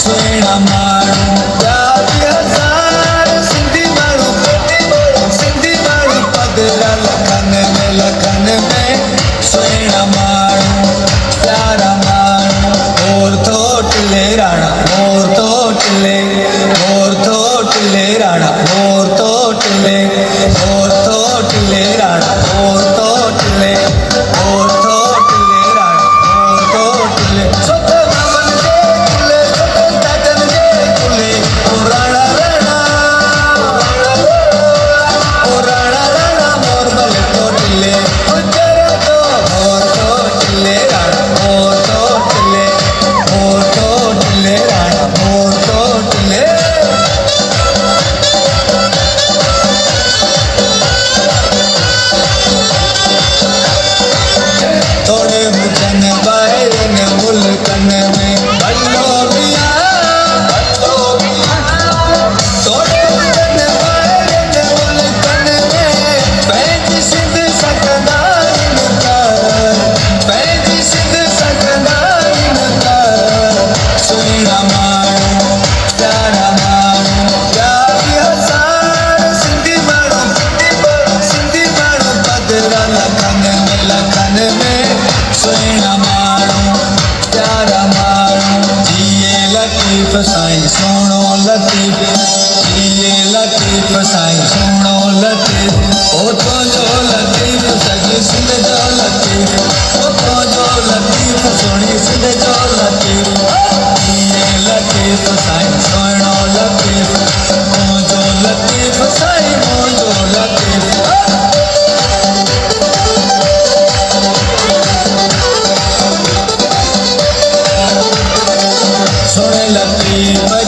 सुहिणा माण्हू ॿिया बि हज़ार सिंधी माण्हू पधिरा लखनि में सुहिणा माण्हू प्यारा माण्हू मोर थो टिले राणा मोर थो टिले राणा मोर थो टिले राणा मोर थो टिले राणा मोर थो टिले सुख बाबन जे कुले सुख दादन जे कुले ओ राणा मोर भले थो टिले ओ जरा तो मोर थो टिले राणा मोर थो टिले राणा मोर थो टिले थोड़े हुजनि ॿाहिरि मुल्कनि में भलो मिया थोड़े हुजनि ॿाहिरि मुल्कनि में पंहिंजी सिंध सघंदा आहिनि सुहिणा माण्हू प्यारा माण्हू ॿिया बि हज़ार सिंधी माण्हू पधिरा लखनि में सुहिणा माण्हू प्यारा माण्हू जिए लतीफ़ साईं सुहिणो लतीफ़ जिए लतीफ़ साईं सुहिणो लतीफ़ ओ तुंहिंजो लतीफ़ सॼी सिंध जो लतीफ़ ओ तुंहिंजो लतीफ़ सुहिणी सिंध जो लतीफ़ जिए लतीफ़ साईं सुहिणो लतीफ़ मुंहिंजो लतीफ़ साईं मुंहिंजो लतीफ़ सुण लतीफ़